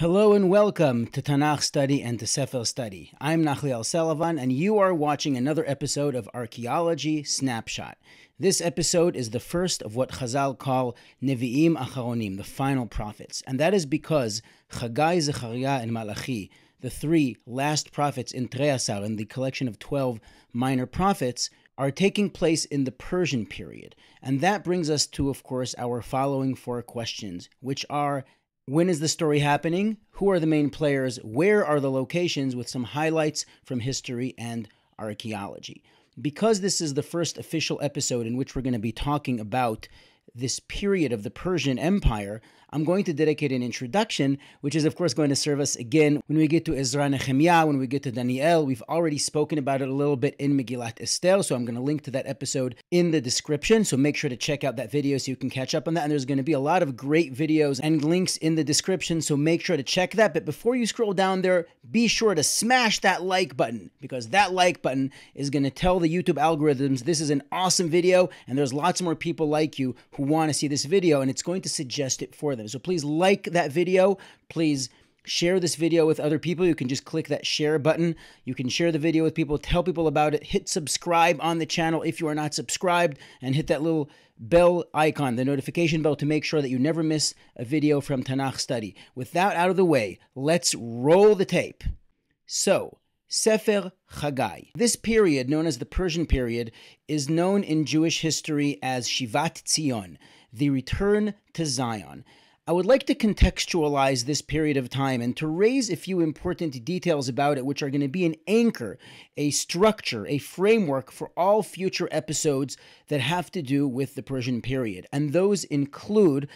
Hello and welcome to Tanach Study and to Sefer Study. I'm Nachliel Selavan and you are watching another episode of Archaeology Snapshot. This episode is the first of what Chazal call Nevi'im Acharonim, the final prophets. And that is because Haggai, Zechariah, and Malachi, the three last prophets in Trei Assar, in the collection of 12 minor prophets, are taking place in the Persian period. And that brings us to, of course, our following four questions, which are: when is the story happening? Who are the main players? Where are the locations? With some highlights from history and archaeology. Because this is the first official episode in which we're going to be talking about this period of the Persian Empire, I'm going to dedicate an introduction, which is of course going to serve us again when we get to Ezra Nehemiah, when we get to Daniel. We've already spoken about it a little bit in Megillat Esther, so I'm going to link to that episode in the description, so make sure to check out that video so you can catch up on that. And there's going to be a lot of great videos and links in the description, so make sure to check that. But before you scroll down there, be sure to smash that like button, because that like button is going to tell the YouTube algorithms this is an awesome video and there's lots more people like you who want to see this video, and it's going to suggest it for them. So please like that video. Please share this video with other people. You can just click that share button. You can share the video with people, tell people about it, hit subscribe on the channel if you are not subscribed, and hit that little bell icon, the notification bell, to make sure that you never miss a video from Tanach Study. With that out of the way, let's roll the tape. So, Sefer Haggai. This period, known as the Persian period, is known in Jewish history as Shivat Zion, the return to Zion. I would like to contextualize this period of time and to raise a few important details about it, which are going to be an anchor, a structure, a framework for all future episodes that have to do with the Persian period. And those include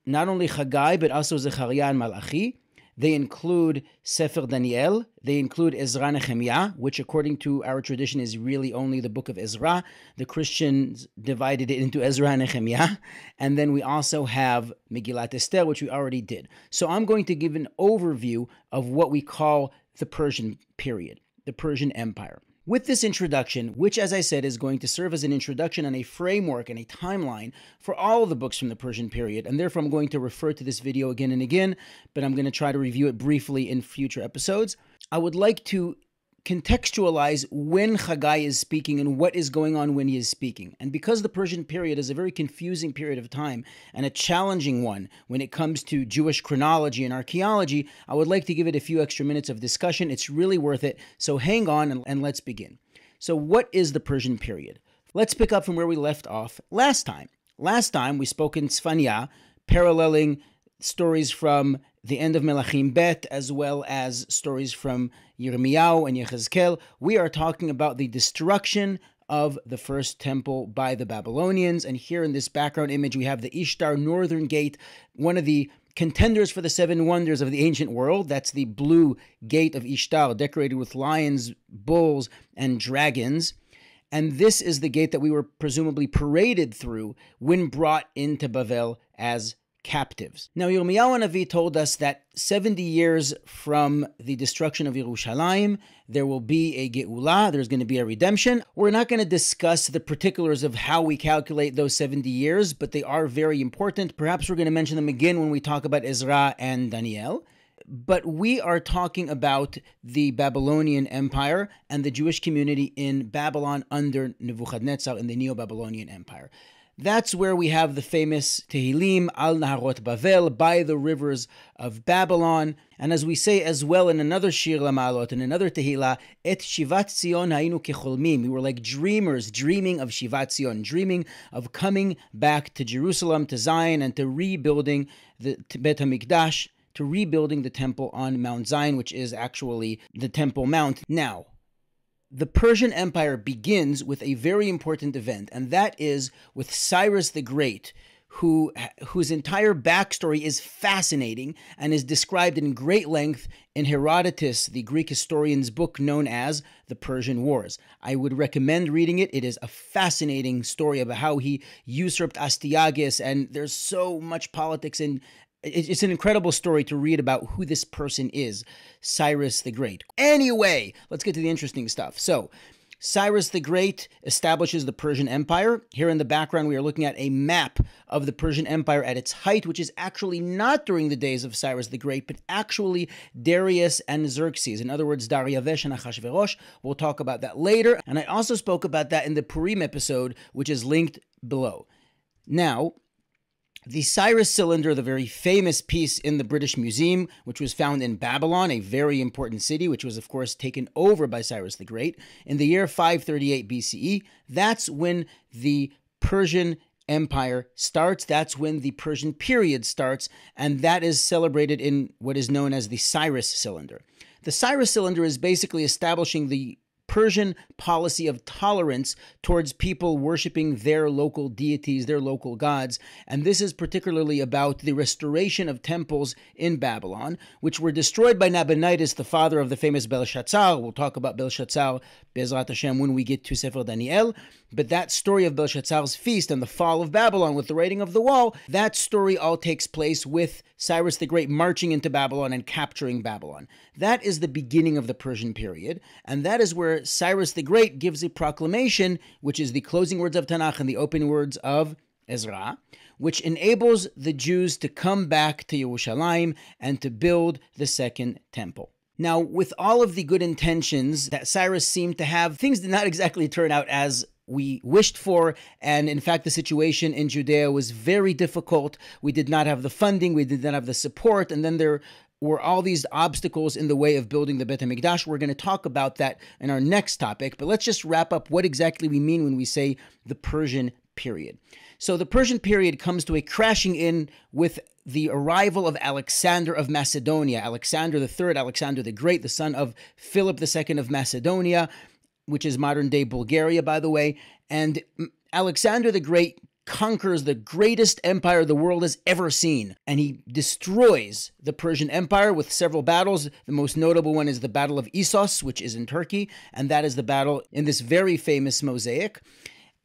not only Haggai, but also Zechariah and Malachi. They include Sefer Daniel, they include Ezra Nehemiah, which according to our tradition is really only the book of Ezra. The Christians divided it into Ezra and Nehemiah. And then we also have Megillat Esther, which we already did. So I'm going to give an overview of what we call the Persian period, the Persian Empire. With this introduction, which as I said is going to serve as an introduction and a framework and a timeline for all of the books from the Persian period, and therefore I'm going to refer to this video again and again, but I'm going to try to review it briefly in future episodes, I would like to contextualize when Haggai is speaking and what is going on when he is speaking. And because the Persian period is a very confusing period of time and a challenging one when it comes to Jewish chronology and archaeology, I would like to give it a few extra minutes of discussion. It's really worth it. So hang on and let's begin. So what is the Persian period? Let's pick up from where we left off last time. Last time we spoke in Tzfanya, paralleling stories from the end of Melachim Bet, as well as stories from Yirmiyahu and Yechezkel. We are talking about the destruction of the first temple by the Babylonians. And here in this background image, we have the Ishtar Northern Gate, one of the contenders for the seven wonders of the ancient world. That's the blue gate of Ishtar, decorated with lions, bulls, and dragons. And this is the gate that we were presumably paraded through when brought into Bavel as captives. Now, Yirmiyahu Hanavi told us that 70 years from the destruction of Yerushalayim, there will be a Geula, there's going to be a redemption. We're not going to discuss the particulars of how we calculate those 70 years, but they are very important. Perhaps we're going to mention them again when we talk about Ezra and Daniel. But we are talking about the Babylonian Empire and the Jewish community in Babylon under Nebuchadnezzar in the Neo-Babylonian Empire. That's where we have the famous Tehillim, Al Naharot Bavel, by the rivers of Babylon. And as we say as well in another Shir Lamalot, in another Tehillah, Et Shivat Zion Hainu Kecholmim. We were like dreamers, dreaming of Shivat Zion, dreaming of coming back to Jerusalem, to Zion, and to rebuilding the Bet HaMikdash, to rebuilding the temple on Mount Zion, which is actually the Temple Mount. Now, the Persian Empire begins with a very important event, and that is with Cyrus the Great, whose entire backstory is fascinating and is described in great length in Harodotos, the Greek historian's book known as The Persian Wars. I would recommend reading it. It is a fascinating story about how he usurped Astyages, and there's so much politics and it's an incredible story to read about who this person is, Cyrus the Great. Anyway, let's get to the interesting stuff. So, Cyrus the Great establishes the Persian Empire. Here in the background, we are looking at a map of the Persian Empire at its height, which is actually not during the days of Cyrus the Great, but actually Darius and Xerxes. In other words, Darius and Achashverosh. We'll talk about that later. And I also spoke about that in the Purim episode, which is linked below. Now, the Cyrus Cylinder, the very famous piece in the British Museum, which was found in Babylon, a very important city, which was, of course, taken over by Cyrus the Great, in the year 538 BCE, that's when the Persian Empire starts. That's when the Persian period starts, and that is celebrated in what is known as the Cyrus Cylinder. The Cyrus Cylinder is basically establishing the Persian policy of tolerance towards people worshiping their local deities, their local gods. And this is particularly about the restoration of temples in Babylon, which were destroyed by Nabonidus, the father of the famous Belshazzar. We'll talk about Belshazzar, Bezrat Hashem, when we get to Sefer Daniel. But that story of Belshazzar's feast and the fall of Babylon with the raiding of the wall, that story all takes place with Cyrus the Great marching into Babylon and capturing Babylon. That is the beginning of the Persian period, and that is where Cyrus the Great gives a proclamation, which is the closing words of Tanach and the opening words of Ezra, which enables the Jews to come back to Yerushalayim and to build the second temple. Now, with all of the good intentions that Cyrus seemed to have, things did not exactly turn out as we wished for, and in fact the situation in Judea was very difficult. We did not have the funding, we did not have the support, and then there were all these obstacles in the way of building the Beit HaMikdash. We're going to talk about that in our next topic, but let's just wrap up what exactly we mean when we say the Persian period. So the Persian period comes to a crashing in with the arrival of Alexander of Macedonia, Alexander III, Alexander the Great, the son of Philip II of Macedonia, which is modern-day Bulgaria, by the way. And Alexander the Great conquers the greatest empire the world has ever seen, and he destroys the Persian Empire with several battles. The most notable one is the Battle of Issos, which is in Turkey, and that is the battle in this very famous mosaic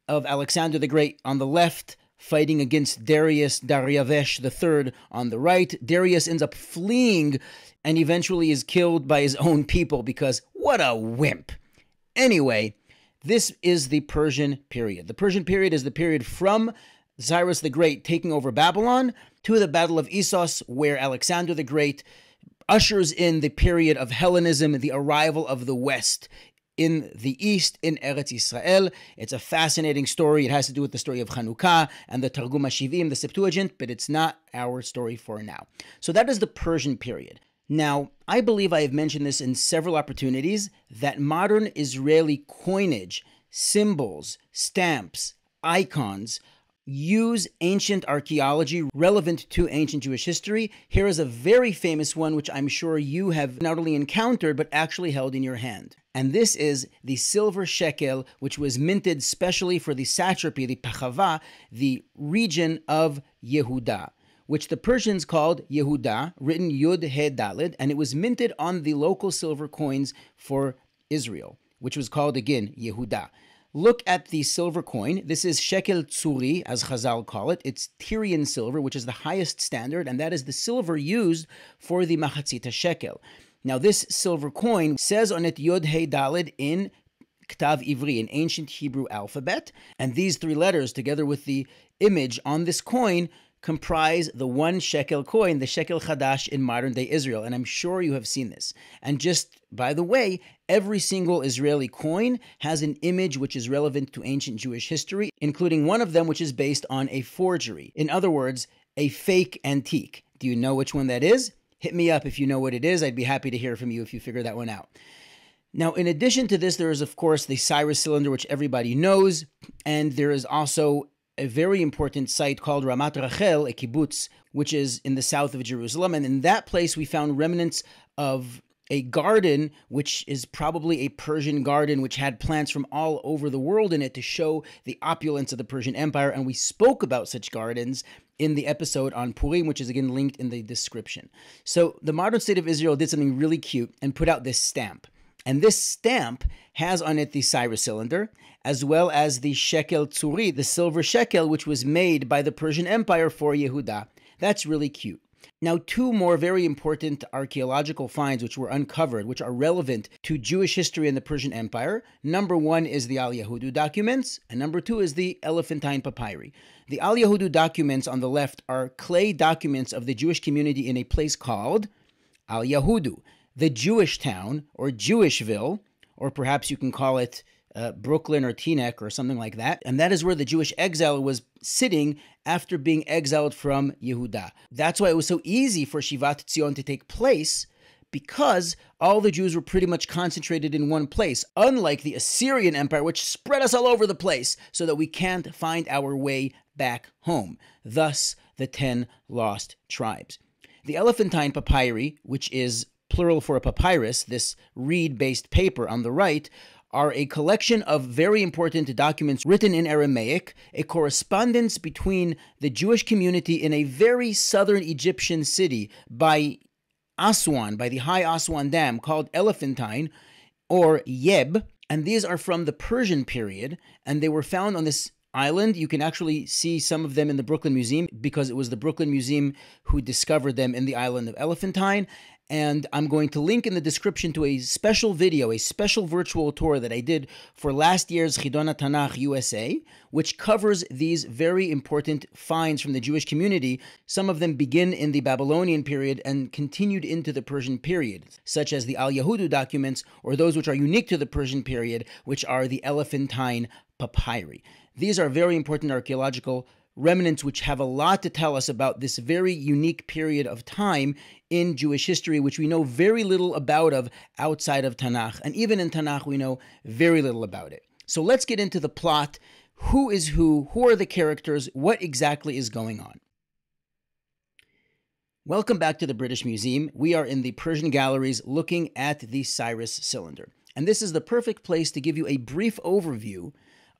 of Alexander the Great on the left, fighting against Darius III on the right. Darius ends up fleeing and eventually is killed by his own people because what a wimp. Anyway, this is the Persian period. The Persian period is the period from Cyrus the Great taking over Babylon to the Battle of Issos, where Alexander the Great ushers in the period of Hellenism, the arrival of the West in the East, in Eretz Israel. It's a fascinating story. It has to do with the story of Hanukkah and the Targum HaShivim, the Septuagint, but it's not our story for now. So that is the Persian period. Now, I believe I have mentioned this in several opportunities, that modern Israeli coinage, symbols, stamps, icons, use ancient archaeology relevant to ancient Jewish history. Here is a very famous one, which I'm sure you have not only encountered, but actually held in your hand. And this is the silver shekel, which was minted specially for the satrapy, the Pachava, the region of Yehuda, which the Persians called Yehuda, written Yud He Daled, and it was minted on the local silver coins for Israel, which was called, again, Yehuda. Look at the silver coin. This is shekel tzuri, as Chazal call it. It's Tyrian silver, which is the highest standard, and that is the silver used for the machatzita shekel. Now, this silver coin says on it Yod He Daled in Ktav Ivri, an ancient Hebrew alphabet, and these three letters, together with the image on this coin, comprise the 1 shekel coin, the shekel chadash in modern-day Israel, and I'm sure you have seen this. And just, by the way, every single Israeli coin has an image which is relevant to ancient Jewish history, including one of them which is based on a forgery. In other words, a fake antique. Do you know which one that is? Hit me up if you know what it is. I'd be happy to hear from you if you figure that one out. Now, in addition to this, there is, of course, the Cyrus Cylinder, which everybody knows, and there is also a very important site called Ramat Rachel, a kibbutz, which is in the south of Jerusalem. And in that place, we found remnants of a garden, which is probably a Persian garden, which had plants from all over the world in it to show the opulence of the Persian Empire. And we spoke about such gardens in the episode on Purim, which is again linked in the description. So the modern state of Israel did something really cute and put out this stamp. And this stamp has on it the Cyrus Cylinder, as well as the shekel tzuri, the silver shekel, which was made by the Persian Empire for Yehuda. That's really cute. Now, two more very important archaeological finds which were uncovered, which are relevant to Jewish history in the Persian Empire. Number one is the Al Yehuda documents, and number two is the Elephantine papyri. The Al Yehuda documents on the left are clay documents of the Jewish community in a place called Al Yehuda, the Jewish town, or Jewishville, or perhaps you can call it Brooklyn or Teaneck or something like that. And that is where the Jewish exile was sitting after being exiled from Yehuda. That's why it was so easy for Shivat Tzion to take place, because all the Jews were pretty much concentrated in one place, unlike the Assyrian Empire, which spread us all over the place so that we can't find our way back home. Thus, the 10 lost tribes. The Elephantine papyri, which is plural for a papyrus, this reed-based paper on the right, are a collection of very important documents written in Aramaic, a correspondence between the Jewish community in a very southern Egyptian city by Aswan, by the High Aswan Dam, called Elephantine, or Yeb, and these are from the Persian period, and they were found on this island. You can actually see some of them in the Brooklyn Museum, because it was the Brooklyn Museum who discovered them in the island of Elephantine. And I'm going to link in the description to a special video, a special virtual tour that I did for last year's Chidon Tanach USA, which covers these very important finds from the Jewish community. Some of them begin in the Babylonian period and continued into the Persian period, such as the Al Yehuda documents, or those which are unique to the Persian period, which are the Elephantine papyri. These are very important archaeological remnants which have a lot to tell us about this very unique period of time in Jewish history, which we know very little about outside of Tanach. And even in Tanach, we know very little about it. So let's get into the plot. Who is who? Who are the characters? What exactly is going on? Welcome back to the British Museum. We are in the Persian galleries looking at the Cyrus Cylinder. And this is the perfect place to give you a brief overview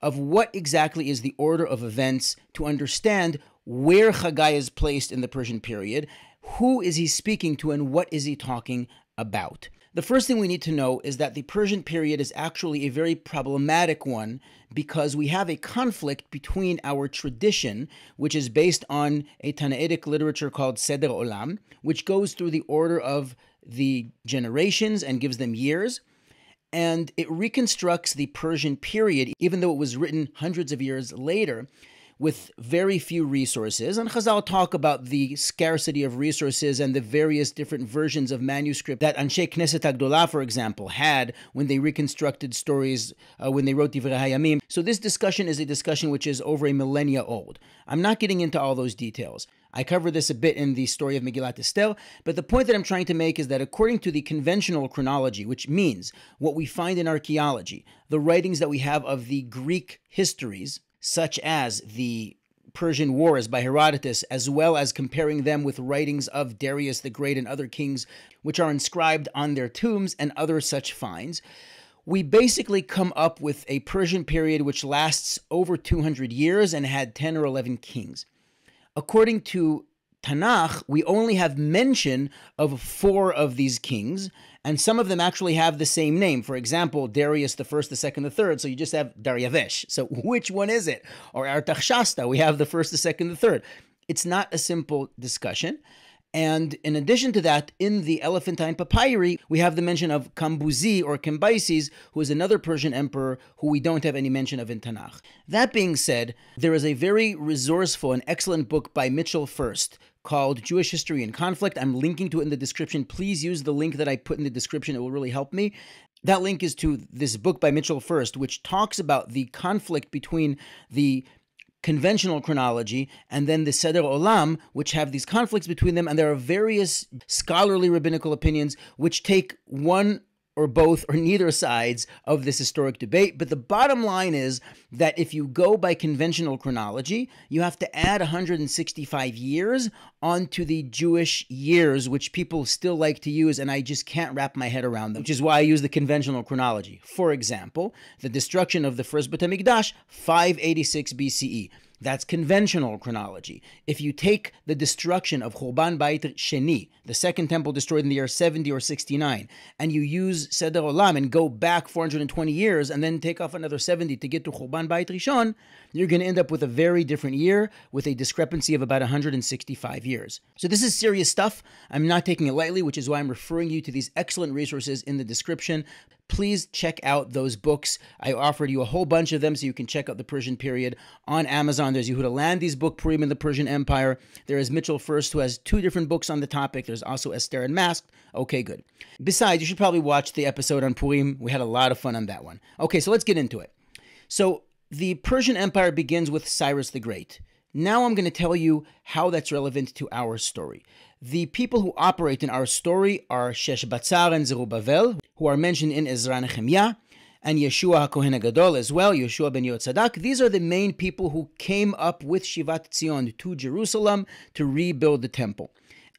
of what exactly is the order of events, to understand where Haggai is placed in the Persian period, who is he speaking to, and what is he talking about. The first thing we need to know is that the Persian period is actually a very problematic one, because we have a conflict between our tradition, which is based on a Tanaitic literature called Seder Olam, which goes through the order of the generations and gives them years, and it reconstructs the Persian period, even though it was written hundreds of years later, with very few resources. And Chazal talk about the scarcity of resources and the various different versions of manuscript that Anshe Knesset HaGdolah, for example, had when they reconstructed stories, when they wrote Divrei Hayamim. So this discussion is a discussion which is over a millennia old. I'm not getting into all those details. I cover this a bit in the story of Megillat Esther, but the point that I'm trying to make is that according to the conventional chronology, which means what we find in archaeology, the writings that we have of the Greek histories, such as the Persian Wars by Harodotos, as well as comparing them with writings of Darius the Great and other kings, which are inscribed on their tombs and other such finds, we basically come up with a Persian period which lasts over 200 years and had 10 or 11 kings. According to Tanach, we only have mention of 4 of these kings, and some of them actually have the same name. For example, Darius the first, the second, the third. So you just have Daryavesh. So which one is it? Or Artaxshasta, we have the first, the second, the third. It's not a simple discussion. And in addition to that, in the Elephantine papyri, we have the mention of Kambuzi or Cambyses, who is another Persian emperor who we don't have any mention of in Tanakh. That being said, there is a very resourceful and excellent book by Mitchel First called Jewish History and Conflict. I'm linking to it in the description. Please use the link that I put in the description. It will really help me. That link is to this book by Mitchel First, which talks about the conflict between the conventional chronology and then the Seder Olam, which have these conflicts between them, and there are various scholarly rabbinical opinions which take one or both or neither sides of this historic debate. But the bottom line is that if you go by conventional chronology, you have to add 165 years onto the Jewish years, which people still like to use, and I just can't wrap my head around them, which is why I use the conventional chronology. For example, the destruction of the first Beit HaMikdash, 586 BCE. That's conventional chronology. If you take the destruction of Churban Bayit Sheni, the second temple destroyed in the year 70 or 69, and you use Seder Olam and go back 420 years and then take off another 70 to get to Churban Bayit Rishon, you're going to end up with a very different year with a discrepancy of about 165 years. So this is serious stuff. I'm not taking it lightly, which is why I'm referring you to these excellent resources in the description. Please check out those books. I offered you a whole bunch of them so you can check out the Persian period on Amazon. There's Yehuda Landy's book, Purim in the Persian Empire. There is Mitchel First, who has 2 different books on the topic. There's also Esther Unmasked. Okay, good. Besides, you should probably watch the episode on Purim. We had a lot of fun on that one. Okay, so let's get into it. So the Persian Empire begins with Cyrus the Great. Now I'm going to tell you how that's relevant to our story. The people who operate in our story are Sheshbatzar and Zerubbabel, who are mentioned in Ezra and Nehemiah, and Yeshua HaKohen HaGadol as well, Yeshua ben Yotzadak. These are the main people who came up with Shivat Zion to Jerusalem to rebuild the temple.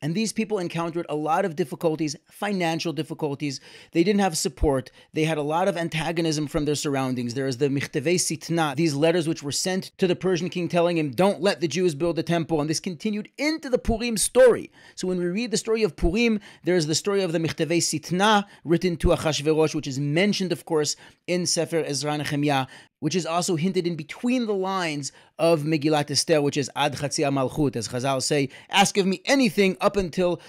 And these people encountered a lot of difficulties, financial difficulties. They didn't have support. They had a lot of antagonism from their surroundings. There is the Michtevei Sitna, these letters which were sent to the Persian king telling him, don't let the Jews build the temple. And this continued into the Purim story. So when we read the story of Purim, there is the story of the Michtevei Sitna written to Achashverosh, which is mentioned, of course, in Sefer Ezra and Nehemiah, which is also hinted in between the lines of Megillat Esther, which is Ad Chatzi Malchut, as Chazal say, ask of me anything up until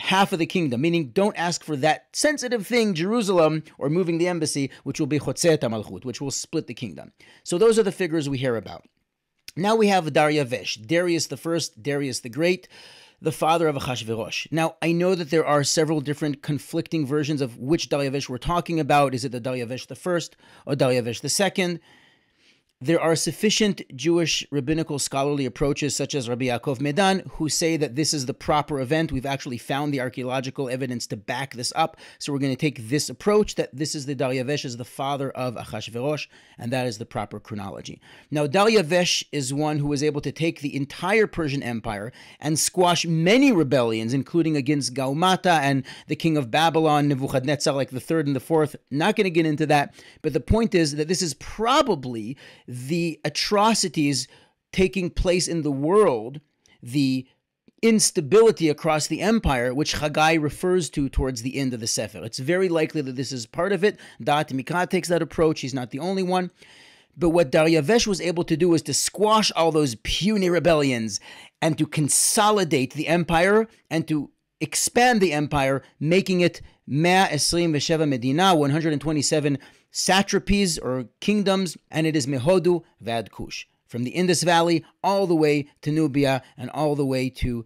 half of the kingdom, meaning don't ask for that sensitive thing, Jerusalem, or moving the embassy, which will be Chotzet Malchut, which will split the kingdom. So those are the figures we hear about. Now we have Darius, Darius the First, Darius the Great, the father of Achashverosh. Now, I know that there are several different conflicting versions of which Darius we're talking about. Is it the Darius the First or Darius the Second? There are sufficient Jewish rabbinical scholarly approaches, such as Rabbi Yaakov Medan, who say that this is the proper event. We've actually found the archaeological evidence to back this up. So we're going to take this approach, that this is the Darius as the father of Achashverosh, and that is the proper chronology. Now, Darius is one who was able to take the entire Persian Empire and squash many rebellions, including against Gaumata and the king of Babylon, Nebuchadnezzar, like the third and the fourth. Not going to get into that, but the point is that this is probably the atrocities taking place in the world, the instability across the empire, which Haggai refers to towards the end of the Sefer. It's very likely that this is part of it. Da'at Mikra takes that approach. He's not the only one. But what Darius was able to do was to squash all those puny rebellions and to consolidate the empire and to expand the empire, making it 127 Medina, 127 satrapies or kingdoms, and it is Mehodu Vad Kush, from the Indus Valley all the way to Nubia and all the way to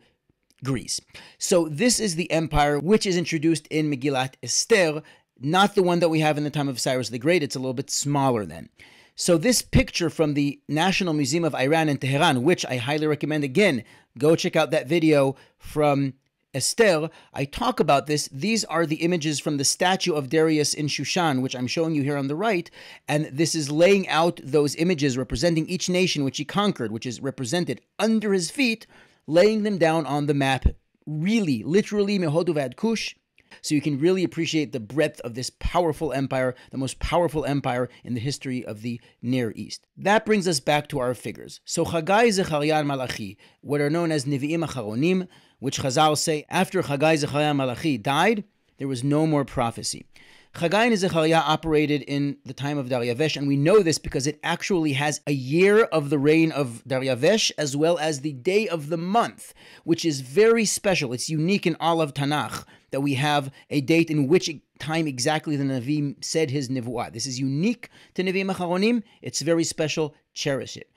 Greece. So this is the empire which is introduced in Megillat Esther, not the one that we have in the time of Cyrus the Great. It's a little bit smaller then. So this picture from the National Museum of Iran in Tehran, which I highly recommend, again, go check out that video from Esther, I talk about this. These are the images from the statue of Darius in Shushan, which I'm showing you here on the right. And this is laying out those images representing each nation which he conquered, which is represented under his feet, laying them down on the map, really, literally, Mehodu Vad Kush. So you can really appreciate the breadth of this powerful empire, the most powerful empire in the history of the Near East. That brings us back to our figures. So Haggai, Zechariah, and Malachi, what are known as Nevi'im Acharonim, which Chazal say after Haggai, Zechariah, and Malachi died, there was no more prophecy. Haggai and Zechariah operated in the time of Darius, and we know this because it actually has a year of the reign of Darius as well as the day of the month, which is very special. It's unique in all of Tanach that we have a date in which time exactly the Nevi'im said his Nevuah. This is unique to Nevi'im Acharonim. It's very special. Cherish it.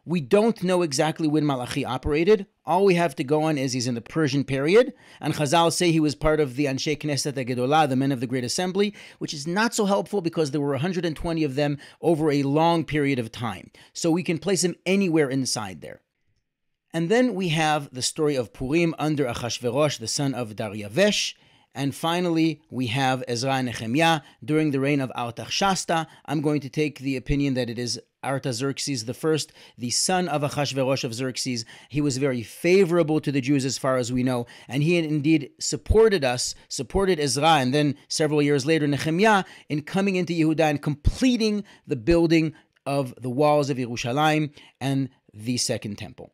We don't know exactly when Malachi operated. All we have to go on is he's in the Persian period, and Chazal say he was part of the Anshe Knesset HaGedolah, the men of the Great Assembly, which is not so helpful because there were 120 of them over a long period of time. So we can place him anywhere inside there. And then we have the story of Purim under Achashverosh, the son of Darius. And finally, we have Ezra and Nehemiah during the reign of Artaxerxes. I'm going to take the opinion that it is Artaxerxes I, the son of Achashverosh of Xerxes. He was very favorable to the Jews as far as we know, and he indeed supported Ezra, and then several years later Nehemiah, in coming into Yehuda and completing the building of the walls of Yerushalayim and the Second Temple.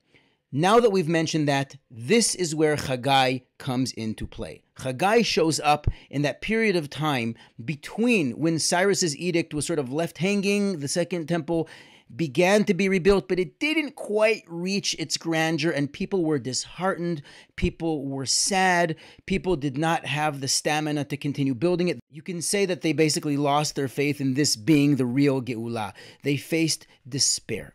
Now that we've mentioned that, this is where Haggai comes into play. Haggai shows up in that period of time between when Cyrus's edict was sort of left hanging, the Second Temple began to be rebuilt, but it didn't quite reach its grandeur, and people were disheartened, people were sad, people did not have the stamina to continue building it. You can say that they basically lost their faith in this being the real Geulah. They faced despair,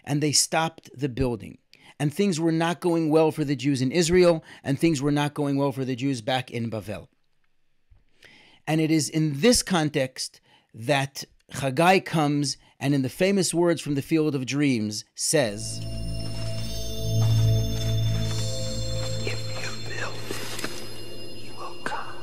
and they stopped the building. And things were not going well for the Jews in Israel, and things were not going well for the Jews back in Bavel. And it is in this context that Haggai comes, and in the famous words from the Field of Dreams, says, "If you build it, he will come.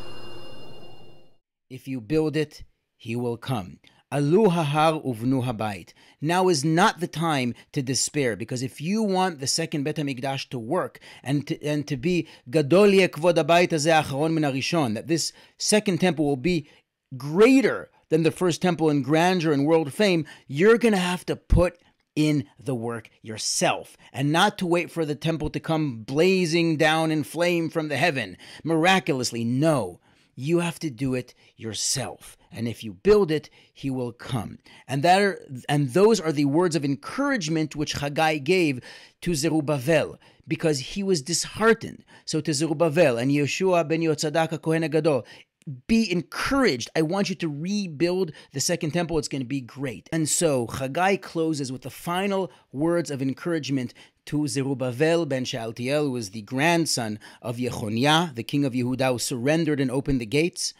If you build it, he will come. Alu hahar uvnu habayit." Now is not the time to despair, because if you want the second Bet HaMikdash to work and to be gadol yeh kvod habayit hazeh acharon min harishon, that this second temple will be greater than the first temple in grandeur and world fame, you're going to have to put in the work yourself, and not to wait for the temple to come blazing down in flame from the heaven miraculously. No. You have to do it yourself. And if you build it, he will come. And those are the words of encouragement which Haggai gave to Zerubbabel, because he was disheartened. So to Zerubbabel and Yeshua ben Yotzadak Kohen HaGadol, be encouraged. I want you to rebuild the second temple. It's going to be great. And so Haggai closes with the final words of encouragement to Zerubbabel ben Shealtiel, who was the grandson of Yechoniah, the king of Yehuda, who surrendered and opened the gates.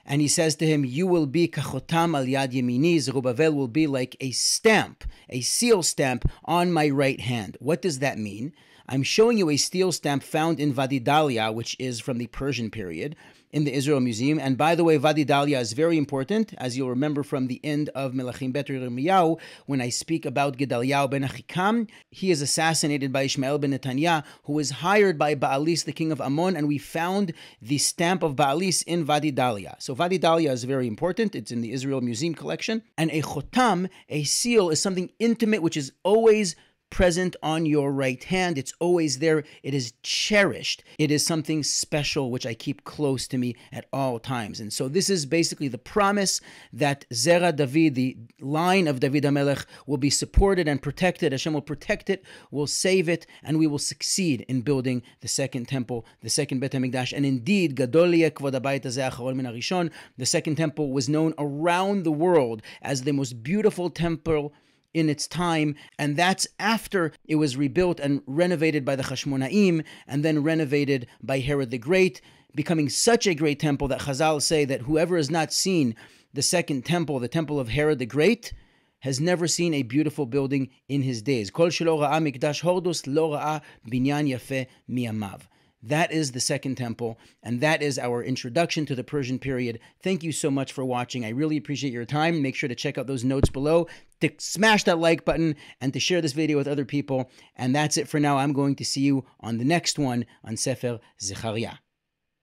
And he says to him, "You will be kachotam al yad yemini." Zerubbabel will be like a stamp, a seal stamp on my right hand. What does that mean? I'm showing you a steel stamp found in Wadi Dalia, which is from the Persian period, in the Israel Museum. And by the way, Wadi Dalia is very important, as you'll remember from the end of Melachim Bet Yirmiyahu, when I speak about Gedaliah ben Achikam. He is assassinated by Ishmael ben Netanyah, who was hired by Baalis, the king of Ammon, and we found the stamp of Baalis in Wadi Dalia. So Wadi Dalia is very important. It's in the Israel Museum collection. And a chotam, a seal, is something intimate which is always present on your right hand. It's always there. It is cherished. It is something special which I keep close to me at all times. And so this is basically the promise that Zera David, the line of David HaMelech, will be supported and protected. Hashem will protect it, will save it, and we will succeed in building the second temple, the second Bet HaMikdash. And indeed, Gadol yeh kvod habayit hazeh acharon min harishon, the second temple was known around the world as the most beautiful temple in its time, and that's after it was rebuilt and renovated by the Hashmonaim, and then renovated by Herod the Great, becoming such a great temple that Chazal say that whoever has not seen the second temple, the temple of Herod the Great, has never seen a beautiful building in his days. Kol shelo ra'a mikdash Harodotos lo ra'a binyan yafeh miyamav. That is the second temple, and that is our introduction to the Persian period. Thank you so much for watching. I really appreciate your time. Make sure to check out those notes below, to smash that like button, and to share this video with other people. And that's it for now. I'm going to see you on the next one on Sefer Zechariah.